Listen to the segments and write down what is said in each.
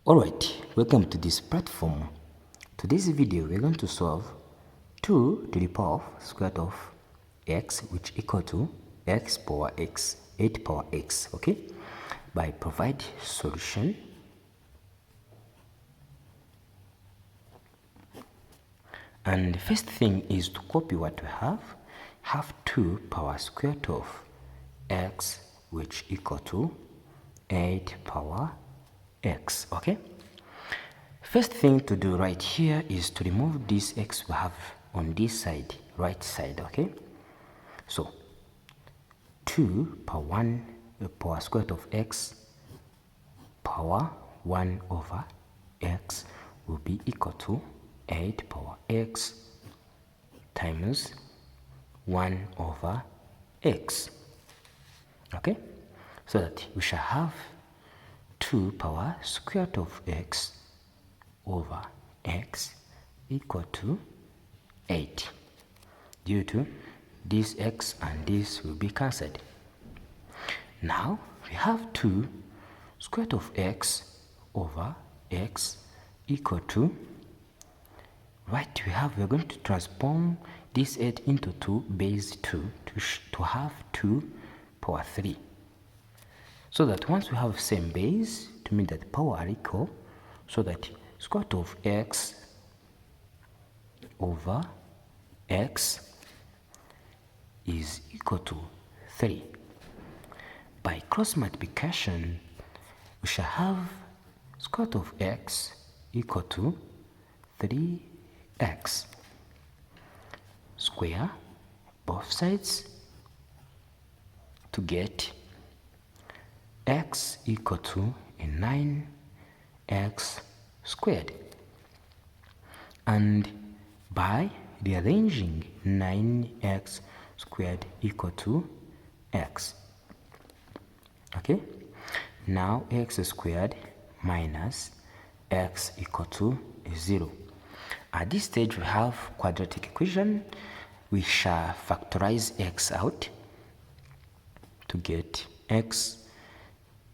Alright, welcome to this platform. Today's video we're going to solve 2 to the power of square root of x, which equal to x power x, 8 power x, okay? By provide solution. And the first thing is to copy what we have 2 power square root of x, which equal to 8 power x, okay? First thing to do right here is to remove this x we have on this side, right side, okay? So 2 power 1 power square root of x power 1 over x will be equal to 8 power x times 1 over x, okay? So that we shall have 2 power square root of x over x equal to 8. Due to this x and this will be cancelled. Now we have 2 square root of x over x equal to, right, we're going to transform this 8 into 2 base 2 to have 2 power 3. So that once we have same base, to mean that the power are equal, so that square root of x over x is equal to 3. By cross multiplication, we shall have square root of x equal to 3x. Square both sides to get x equal to 9x squared. And by rearranging 9x squared equal to x, okay? Now x squared minus x equal to 0. At this stage we have quadratic equation. We shall factorize x out to get x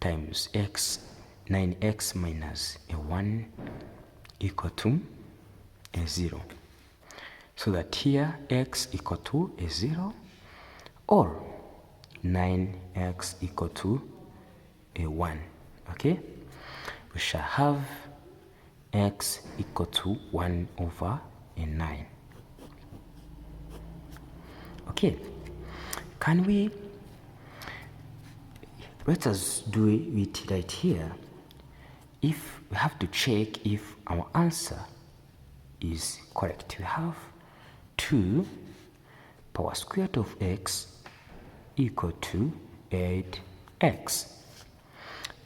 times x, 9x minus 1 equal to 0. So that here x equal to 0 or 9x equal to 1, okay? We shall have x equal to 1 over 9. Okay, can we, let us do it right here. If we have to check if our answer is correct, we have 2 power square root of x equal to 8x.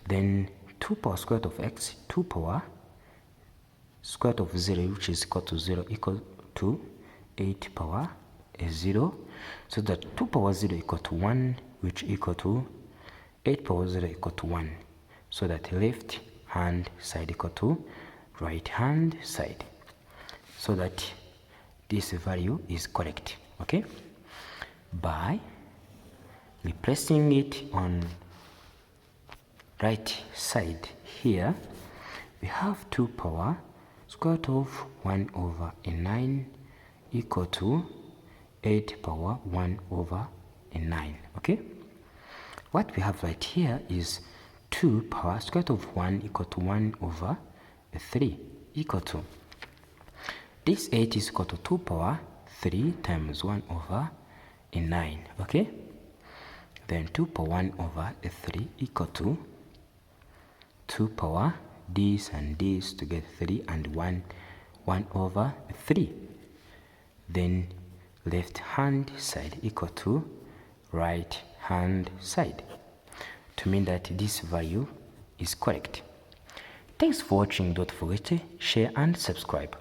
Then 2 power square root of x, 2 power square root of 0, which is equal to 0, equal to 8 power 0. So that 2 power 0 equal to 1, which equal to 8 power 0 equal to 1. So that left hand side equal to right hand side. So that this value is correct, okay? By replacing it on right side here, we have 2 power square root of 1 over 9 equal to 8 power 1 over 9, okay? What we have right here is 2 power square root of 1 equal to 1 over 3 equal to, this 8 is equal to 2 power 3 times 1 over 9, okay? Then 2 power 1 over 3 equal to 2 power this and this to get 3 and 1 over 3. Then left hand side equal to right hand side, to mean that this value is correct. Thanks for watching. Don't forget to share and subscribe.